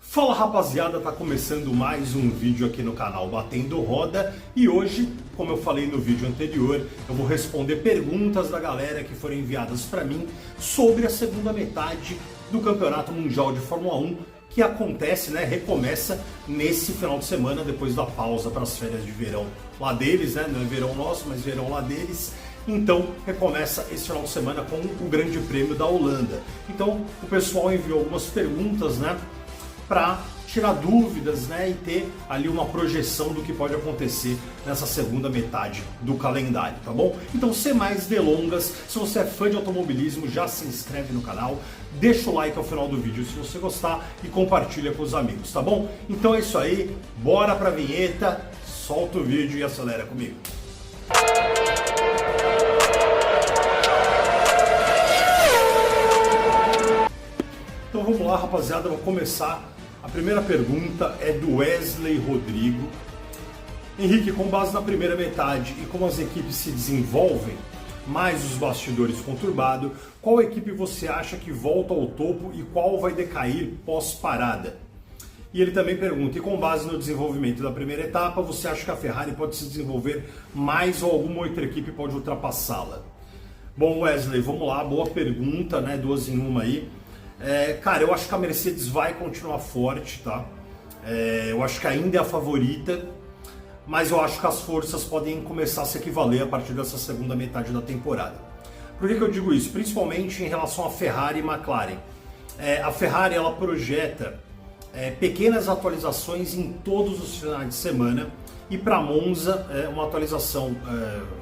Fala rapaziada, tá começando mais um vídeo aqui no canal Batendo Roda e hoje, como eu falei no vídeo anterior, eu vou responder perguntas da galera que foram enviadas para mim sobre a segunda metade do Campeonato Mundial de Fórmula 1 que acontece, recomeça nesse final de semana depois da pausa para as férias de verão lá deles, não é verão nosso, mas verão lá deles. Então, recomeça esse final de semana com o Grande Prêmio da Holanda. Então, o pessoal enviou algumas perguntas, para tirar dúvidas, e ter ali uma projeção do que pode acontecer nessa segunda metade do calendário, tá bom? Então, sem mais delongas, se você é fã de automobilismo, já se inscreve no canal, deixa o like ao final do vídeo se você gostar e compartilha com os amigos, tá bom? Então é isso aí, bora pra vinheta, solta o vídeo e acelera comigo. Então vamos lá, rapaziada, vou começar. A primeira pergunta é do Wesley Rodrigo. Henrique, com base na primeira metade e como as equipes se desenvolvem, mais os bastidores conturbados, qual equipe você acha que volta ao topo e qual vai decair pós-parada? E ele também pergunta, e com base no desenvolvimento da primeira etapa, você acha que a Ferrari pode se desenvolver mais ou alguma outra equipe pode ultrapassá-la? Bom, Wesley, vamos lá, boa pergunta, duas em uma aí. Cara, eu acho que a Mercedes vai continuar forte, tá? Eu acho que ainda é a favorita, mas eu acho que as forças podem começar a se equivaler a partir dessa segunda metade da temporada. Por que eu digo isso? Principalmente em relação a Ferrari e McLaren. A Ferrari, ela projeta pequenas atualizações em todos os finais de semana, e para Monza, uma atualização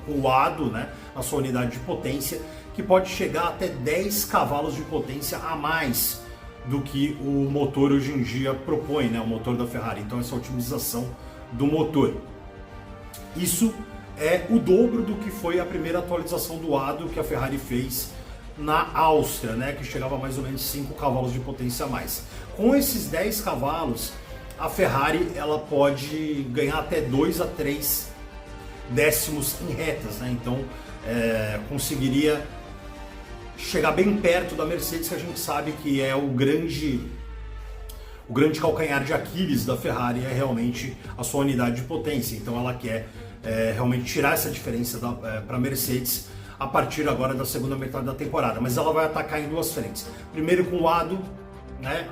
com o ADO, na sua unidade de potência, que pode chegar até 10 cavalos de potência a mais do que o motor hoje em dia propõe, o motor da Ferrari. Então essa otimização do motor. Isso é o dobro do que foi a primeira atualização do ADO que a Ferrari fez na Áustria, que chegava a mais ou menos 5 cavalos de potência a mais. Com esses 10 cavalos, a Ferrari ela pode ganhar até 2 a 3 décimos em retas, então conseguiria chegar bem perto da Mercedes, que a gente sabe que é o grande calcanhar de Aquiles da Ferrari, é realmente a sua unidade de potência. Então ela quer realmente tirar essa diferença para a Mercedes a partir agora da segunda metade da temporada, mas ela vai atacar em duas frentes. Primeiro com o ADO,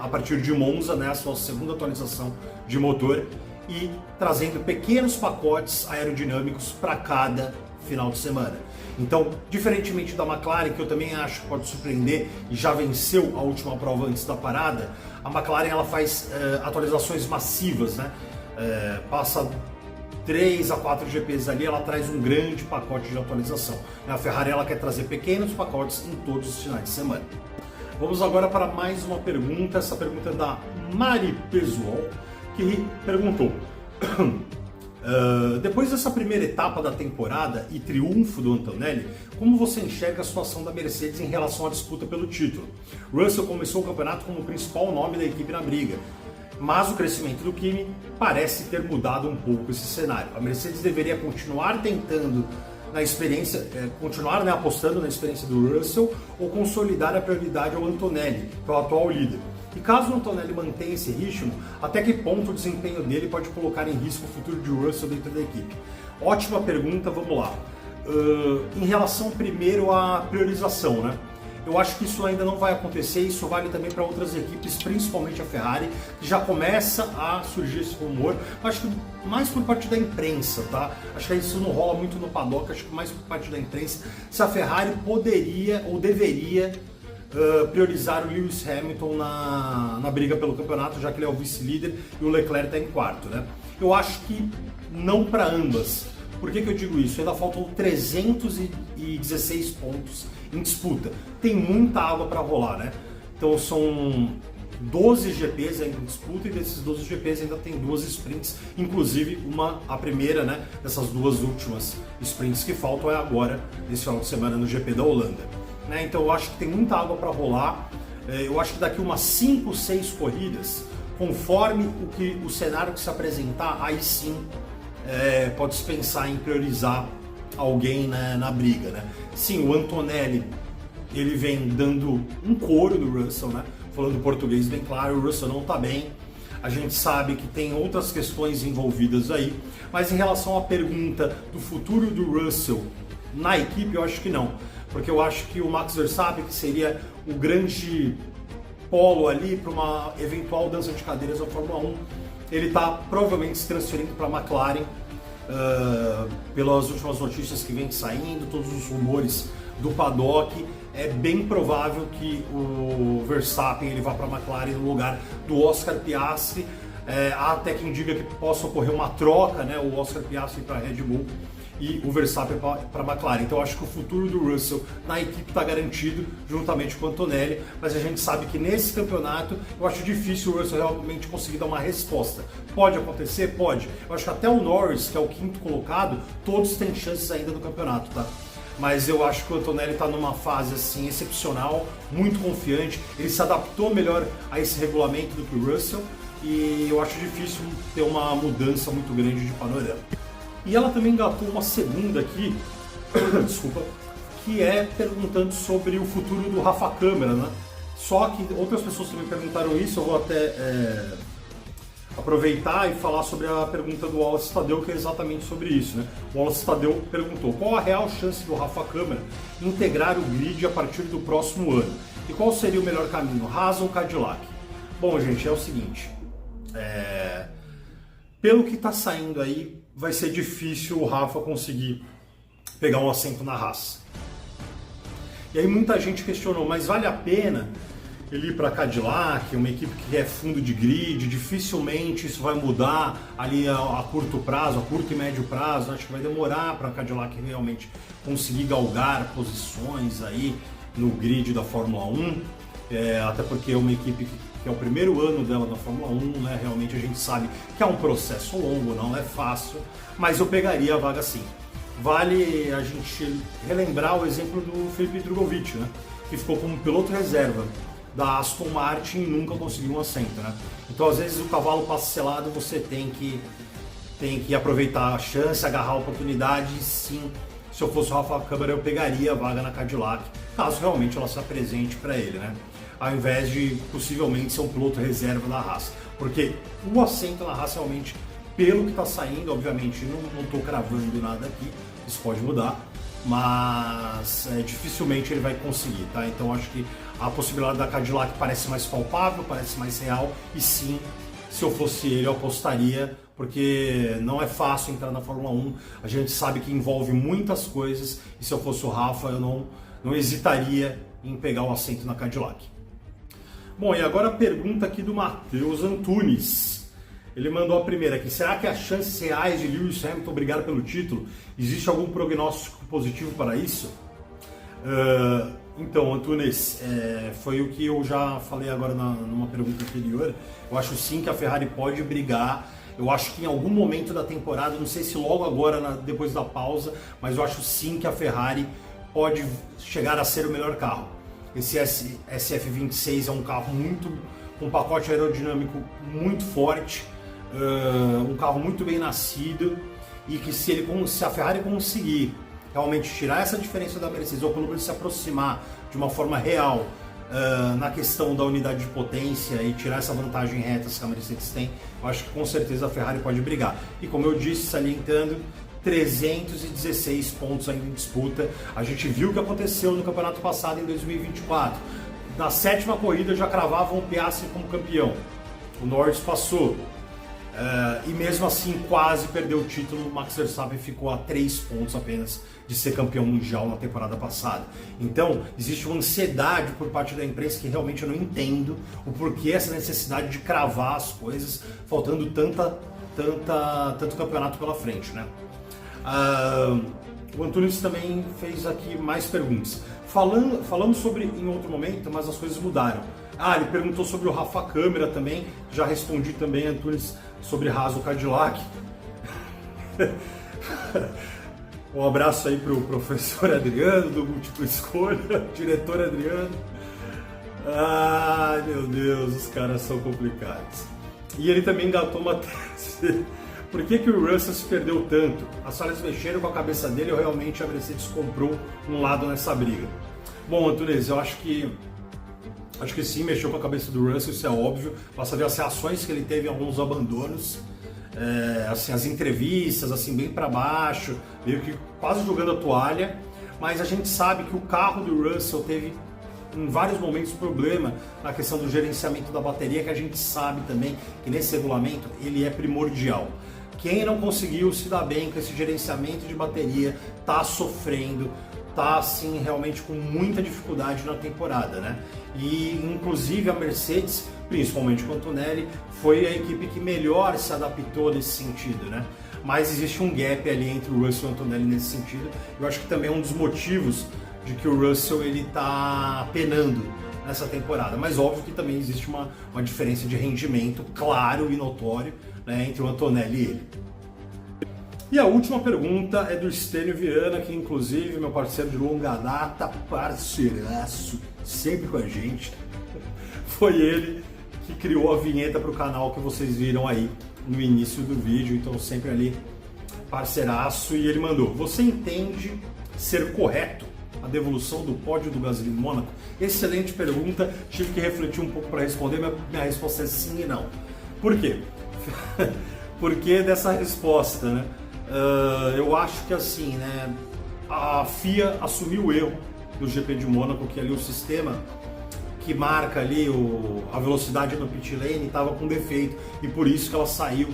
a partir de Monza, a sua segunda atualização de motor, e trazendo pequenos pacotes aerodinâmicos para cada final de semana. Então, diferentemente da McLaren, que eu também acho que pode surpreender e já venceu a última prova antes da parada, a McLaren ela faz atualizações massivas, passa 3 a 4 GPs ali, ela traz um grande pacote de atualização. A Ferrari ela quer trazer pequenos pacotes em todos os finais de semana. Vamos agora para mais uma pergunta. Essa pergunta é da Mari Pesual, que perguntou: depois dessa primeira etapa da temporada e triunfo do Antonelli, como você enxerga a situação da Mercedes em relação à disputa pelo título? Russell começou o campeonato como o principal nome da equipe na briga, mas o crescimento do Kimi parece ter mudado um pouco esse cenário. A Mercedes deveria continuar tentando na experiência, continuar apostando na experiência do Russell, ou consolidar a prioridade ao Antonelli, que é o atual líder? E caso o Antonelli mantenha esse ritmo, até que ponto o desempenho dele pode colocar em risco o futuro de Russell dentro da equipe? Ótima pergunta, vamos lá. Em relação primeiro à priorização, eu acho que isso ainda não vai acontecer. Isso vale também para outras equipes, principalmente a Ferrari, que já começa a surgir esse rumor, acho que mais por parte da imprensa, tá? Acho que isso não rola muito no paddock, acho que mais por parte da imprensa, se a Ferrari poderia ou deveria priorizar o Lewis Hamilton na briga pelo campeonato, já que ele é o vice-líder e o Leclerc está em quarto, Eu acho que não para ambas. Por que eu digo isso? Ainda faltam 316 pontos em disputa. Tem muita água para rolar, Então são 12 GPs ainda em disputa, e desses 12 GPs ainda tem 2 sprints, inclusive a primeira, dessas 2 últimas sprints que faltam é agora, nesse final de semana, no GP da Holanda. Então eu acho que tem muita água para rolar. Eu acho que daqui umas 5, 6 corridas, conforme o cenário que se apresentar, aí sim pode-se pensar em priorizar alguém na briga, Sim, o Antonelli ele vem dando um couro do Russell, falando português bem claro, o Russell não está bem, a gente sabe que tem outras questões envolvidas aí, mas em relação à pergunta do futuro do Russell na equipe, eu acho que não, porque eu acho que o Max Verstappen, que seria o grande polo ali para uma eventual dança de cadeiras da Fórmula 1, ele está provavelmente se transferindo para a McLaren, pelas últimas notícias que vem saindo, todos os rumores do paddock. É bem provável que o Verstappen ele vá para a McLaren no lugar do Oscar Piastri. Há até quem diga que possa ocorrer uma troca, né, o Oscar Piastri para a Red Bull e o Verstappen para a McLaren. Então eu acho que o futuro do Russell na equipe está garantido, juntamente com o Antonelli, mas a gente sabe que nesse campeonato eu acho difícil o Russell realmente conseguir dar uma resposta. Pode acontecer? Pode. Eu acho que até o Norris, que é o quinto colocado, todos têm chances ainda no campeonato, tá? Mas eu acho que o Antonelli está numa fase assim excepcional, muito confiante, ele se adaptou melhor a esse regulamento do que o Russell, e eu acho difícil ter uma mudança muito grande de panorama. E ela também engatou uma segunda aqui, desculpa, que é perguntando sobre o futuro do Rafa Câmara, né? Só que outras pessoas também perguntaram isso, eu vou até aproveitar e falar sobre a pergunta do Wallace Tadeu, que é exatamente sobre isso, né? O Wallace Tadeu perguntou: qual a real chance do Rafa Câmara integrar o grid a partir do próximo ano? E qual seria o melhor caminho, Haas ou Cadillac? Bom, gente, é o seguinte, pelo que está saindo aí, vai ser difícil o Rafa conseguir pegar um assento na Haas. E aí muita gente questionou, mas vale a pena ele ir para a Cadillac, uma equipe que é fundo de grid? Dificilmente isso vai mudar ali a curto prazo, a curto e médio prazo. Acho que vai demorar para a Cadillac realmente conseguir galgar posições aí no grid da Fórmula 1, até porque é uma equipe que é o primeiro ano dela na Fórmula 1, né? Realmente a gente sabe que é um processo longo, não é fácil, mas eu pegaria a vaga sim. Vale a gente relembrar o exemplo do Felipe Drugovich, né? Que ficou como piloto reserva da Aston Martin e nunca conseguiu um assento, né? Então às vezes o cavalo passa selado, você tem que aproveitar a chance, agarrar a oportunidade. E sim, se eu fosse o Rafa Câmara, eu pegaria a vaga na Cadillac, caso realmente ela se apresente para ele, né? Ao invés de possivelmente ser um piloto reserva da Haas, porque o assento na Haas realmente, pelo que está saindo, obviamente não estou cravando nada aqui, isso pode mudar, mas dificilmente ele vai conseguir, tá? Então acho que a possibilidade da Cadillac parece mais palpável, parece mais real, e sim, se eu fosse ele, eu apostaria, porque não é fácil entrar na Fórmula 1, a gente sabe que envolve muitas coisas, e se eu fosse o Rafa, eu não hesitaria em pegar o assento na Cadillac. Bom, e agora a pergunta aqui do Matheus Antunes. Ele mandou a primeira aqui: será que as chances reais de Lewis Hamilton brigar pelo título, existe algum prognóstico positivo para isso? Então, Antunes, foi o que eu já falei agora numa pergunta anterior. Eu acho sim que a Ferrari pode brigar. Eu acho que em algum momento da temporada, não sei se logo agora, depois da pausa, mas eu acho sim que a Ferrari pode chegar a ser o melhor carro. Esse SF26 é um carro com um pacote aerodinâmico muito forte, um carro muito bem nascido, e que se a Ferrari conseguir realmente tirar essa diferença da Mercedes, ou pelo menos se aproximar de uma forma real na questão da unidade de potência e tirar essa vantagem reta que a Mercedes tem, eu acho que com certeza a Ferrari pode brigar. E como eu disse, salientando, 316 pontos ainda em disputa. A gente viu o que aconteceu no campeonato passado em 2024. Na sétima corrida já cravavam o Piastri como campeão. O Norris passou. E mesmo assim quase perdeu o título. O Max Verstappen ficou a 3 pontos apenas de ser campeão mundial na temporada passada. Então existe uma ansiedade por parte da imprensa que realmente eu não entendo o porquê essa necessidade de cravar as coisas, faltando tanto campeonato pela frente, né? O Antunes também fez aqui mais perguntas. Falamos sobre em outro momento, mas as coisas mudaram. Ele perguntou sobre o Rafa Câmara também. Já respondi também, Antunes, sobre Haas ou Cadillac. Um abraço aí pro professor Adriano, do Múltipla Escolha, diretor Adriano. Ai, meu Deus, os caras são complicados. E ele também engatou uma tese. Por que o Russell se perdeu tanto? As falhas mexeram com a cabeça dele ou realmente a Mercedes comprou um lado nessa briga? Bom, Antunes, eu acho que Acho que sim, mexeu com a cabeça do Russell, isso é óbvio. Basta ver as reações que ele teve em alguns abandonos, assim, as entrevistas, assim, bem para baixo, meio que quase jogando a toalha. Mas a gente sabe que o carro do Russell teve em vários momentos problema na questão do gerenciamento da bateria, que a gente sabe também que nesse regulamento ele é primordial. Quem não conseguiu se dar bem com esse gerenciamento de bateria está sofrendo, tá assim realmente com muita dificuldade na temporada, né? E inclusive a Mercedes, principalmente com o Antonelli, foi a equipe que melhor se adaptou nesse sentido, né? Mas existe um gap ali entre o Russell e o Antonelli nesse sentido. Eu acho que também é um dos motivos de que o Russell ele tá penando nessa temporada. Mas óbvio que também existe uma diferença de rendimento claro e notório, né, entre o Antonelli e ele. E a última pergunta é do Stênio Viana, que inclusive meu parceiro de longa data, parceiraço, sempre com a gente. Foi ele que criou a vinheta para o canal que vocês viram aí no início do vídeo, então sempre ali parceiraço, e ele mandou: você entende ser correto a devolução do pódio do Gasly em Mônaco? Excelente pergunta, tive que refletir um pouco para responder, minha resposta é sim e não. Por quê? Por que dessa resposta, né? Eu acho que assim, né, a FIA assumiu o erro do GP de Mônaco, que ali o sistema que marca ali a velocidade no pit lane estava com defeito, e por isso que ela saiu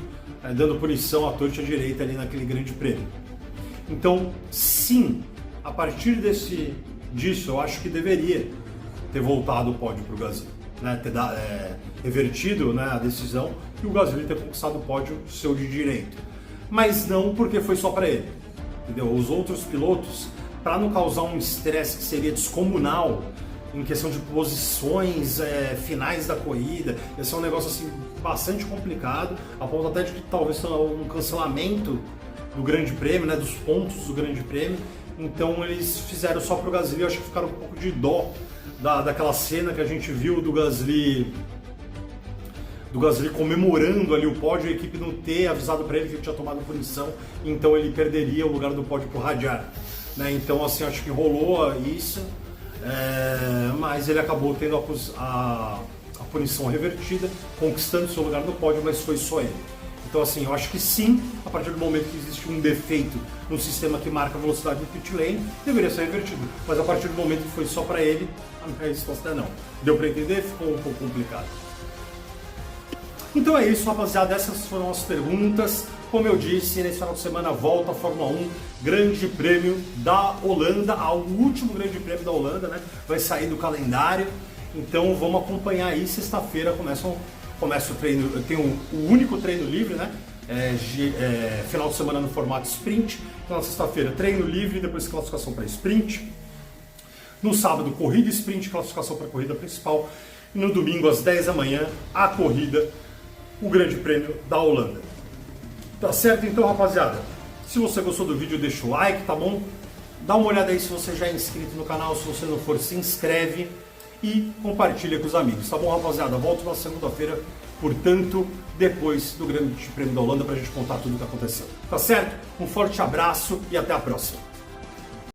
dando punição à torta direita ali naquele grande prêmio. Então, sim, a partir disso eu acho que deveria ter voltado o pódio para o Gasly, né, ter revertido, né, a decisão e o Gasly ter conquistado o pódio seu de direito. Mas não porque foi só para ele, entendeu? Os outros pilotos, para não causar um estresse que seria descomunal em questão de posições finais da corrida, ia ser um negócio assim bastante complicado, a ponto até de que talvez um cancelamento do Grande Prêmio, né, dos pontos do Grande Prêmio. Então eles fizeram só para o Gasly. Eu acho que ficaram um pouco de dó daquela cena que a gente viu do Gasly comemorando ali o pódio, a equipe não ter avisado para ele que ele tinha tomado punição, então ele perderia o lugar do pódio por Hadjar, né? Então assim, acho que rolou isso, mas ele acabou tendo a punição revertida, conquistando seu lugar no pódio, mas foi só ele. Então assim, eu acho que sim, a partir do momento que existe um defeito no sistema que marca a velocidade do pit lane, deveria ser revertido, mas a partir do momento que foi só para ele, a minha resposta é não. Deu para entender? Ficou um pouco complicado. Então é isso, rapaziada, essas foram as perguntas. Como eu disse, nesse final de semana volta a Fórmula 1, Grande Prêmio da Holanda, o último Grande Prêmio da Holanda, né? Vai sair do calendário, então vamos acompanhar aí. Sexta-feira começa o treino, tem o único treino livre, né? Final de semana no formato sprint. Então na sexta-feira treino livre, depois classificação para sprint. No sábado, corrida sprint, classificação para a corrida principal. E no domingo, às 10 da manhã, a corrida, o Grande Prêmio da Holanda. Tá certo? Então, rapaziada, se você gostou do vídeo, deixa o like, tá bom? Dá uma olhada aí se você já é inscrito no canal, se você não for, se inscreve e compartilha com os amigos, tá bom, rapaziada? Volto na segunda-feira, portanto, depois do Grande Prêmio da Holanda, pra gente contar tudo o que aconteceu. Tá certo? Um forte abraço e até a próxima.